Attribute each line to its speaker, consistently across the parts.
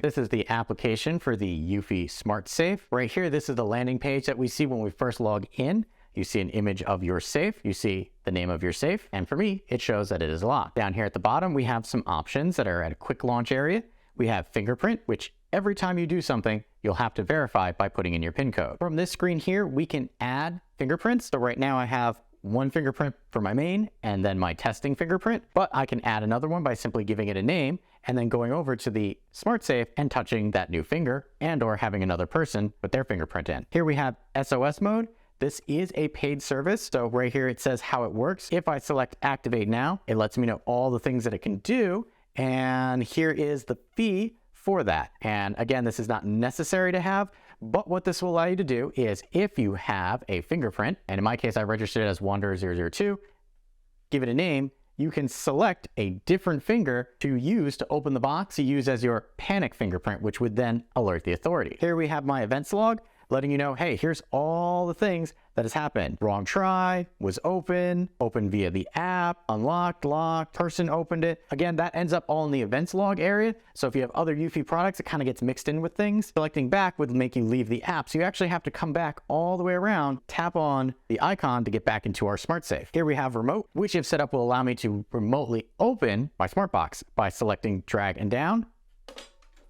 Speaker 1: This is the application for the Eufy Smart Safe. Right here, this is the landing page that we see when we first log in. You see an image of your safe, you see the name of your safe, and for me, it shows that it is locked. Down here at the bottom, we have some options that are at a quick launch area. We have fingerprint, which every time you do something, you'll have to verify by putting in your PIN code. From this screen here, we can add fingerprints. So right now I have one fingerprint for my main and then my testing fingerprint, but I can add another one by simply giving it a name and then going over to the Smart Safe and touching that new finger and or having another person put their fingerprint in. Here we have SOS mode. This is a paid service. So right here, it says how it works. If I select activate now, it lets me know all the things that it can do. And here is the fee for that. And again, this is not necessary to have, but what this will allow you to do is if you have a fingerprint, and in my case, I registered it as Wander002, give it a name, you can select a different finger to use to open the box to use as your panic fingerprint, which would then alert the authority. Here we have my events log, letting you know, hey, here's all the things that has happened. Wrong try, was open via the app, unlocked, locked, person opened it. Again, that ends up all in the events log area. So if you have other Eufy products, it kind of gets mixed in with things. Selecting back would make you leave the app. So you actually have to come back all the way around, tap on the icon to get back into our Smart Safe. Here we have remote, which if set up will allow me to remotely open my smart box by selecting drag and down.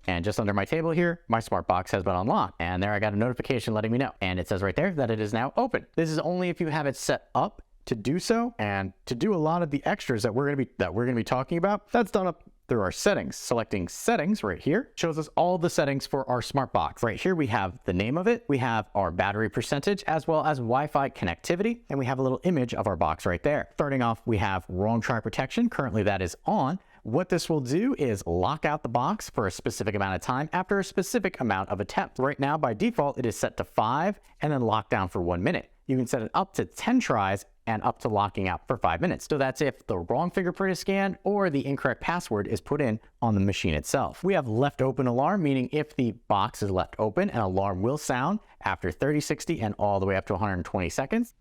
Speaker 1: And just under my table here, my smart box has been unlocked. And there I got a notification letting me know. And it says right there that it is now open. This is only if you have it set up to do so. And to do a lot of the extras that we're gonna be talking about, that's done up through our settings. Selecting settings right here shows us all the settings for our smart box. Right here we have the name of it, we have our battery percentage, as well as Wi-Fi connectivity, and we have a little image of our box right there. Starting off, we have wrong try protection. Currently that is on. What this will do is lock out the box for a specific amount of time after a specific amount of attempts. Right now, by default, it is set to 5 and then locked down for 1 minute. You can set it up to 10 tries and up to locking out for 5 minutes. So that's if the wrong fingerprint is scanned or the incorrect password is put in on the machine itself. We have left open alarm, meaning if the box is left open, an alarm will sound after 30, 60, and all the way up to 120 seconds.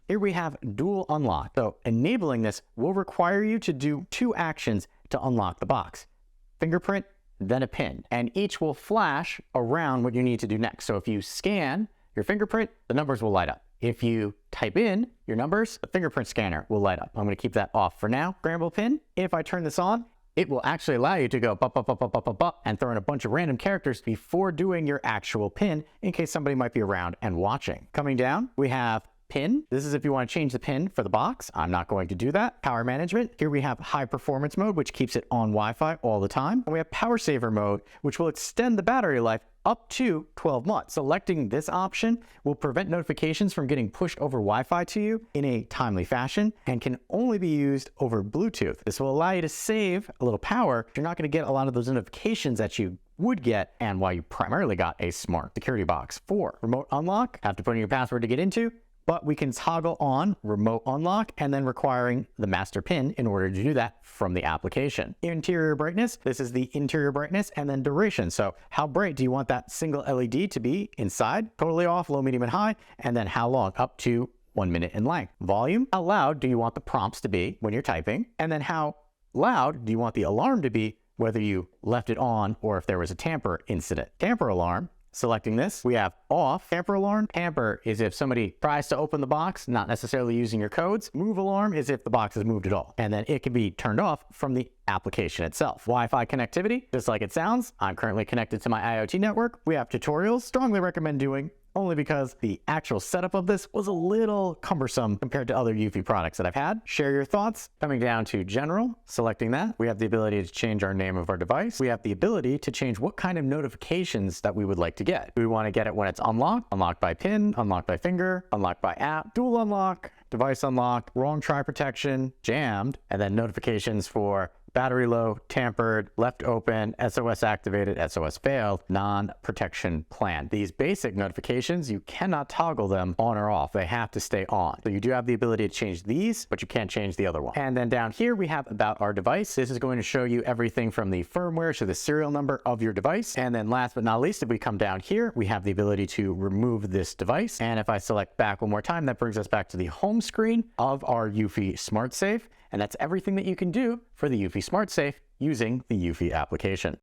Speaker 1: Here we have dual unlock. So enabling this will require you to do 2 actions to unlock the box. Fingerprint, then a PIN. And each will flash around what you need to do next. So if you scan your fingerprint, the numbers will light up. If you type in your numbers, the fingerprint scanner will light up. I'm gonna keep that off for now. Scramble PIN, if I turn this on, it will actually allow you to go and throw in a bunch of random characters before doing your actual PIN in case somebody might be around and watching. Coming down, we have PIN. This is if you want to change the PIN for the box. I'm not going to do that. Power management. Here we have high performance mode, which keeps it on Wi-Fi all the time. And we have power saver mode, which will extend the battery life up to 12 months. Selecting this option will prevent notifications from getting pushed over Wi-Fi to you in a timely fashion and can only be used over Bluetooth. This will allow you to save a little power. You're not going to get a lot of those notifications that you would get and why you primarily got a smart security box for. Remote unlock, have to put in your password to get into, but we can toggle on remote unlock and then requiring the master PIN in order to do that from the application. Interior brightness, this is the interior brightness, and then duration. So how bright do you want that single LED to be inside? Totally off, low, medium, and high, and then how long? Up to 1 minute in length. Volume, how loud do you want the prompts to be when you're typing? And then how loud do you want the alarm to be, whether you left it on or if there was a tamper incident. Tamper alarm, selecting this, we have off. Tamper alarm. Tamper is if somebody tries to open the box, not necessarily using your codes. Move alarm is if the box is moved at all. And then it can be turned off from the application itself. Wi-Fi connectivity, just like it sounds. I'm currently connected to my IoT network. We have tutorials, strongly recommend doing, only because the actual setup of this was a little cumbersome compared to other Eufy products that I've had. Share your thoughts. Coming down to general, selecting that. We have the ability to change our name of our device. We have the ability to change what kind of notifications that we would like to get. Do we want to get it when it's unlocked, unlocked by PIN, unlocked by finger, unlocked by app, dual unlock, device unlocked, wrong try protection, jammed, and then notifications for battery low, tampered, left open, SOS activated, SOS failed, non-protection plan. These basic notifications, you cannot toggle them on or off. They have to stay on. So you do have the ability to change these, but you can't change the other one. And then down here, we have about our device. This is going to show you everything from the firmware to the serial number of your device. And then last but not least, if we come down here, we have the ability to remove this device. And if I select back one more time, that brings us back to the home screen of our Eufy Smart Safe. And that's everything that you can do for the Eufy Smart Safe using the Eufy application.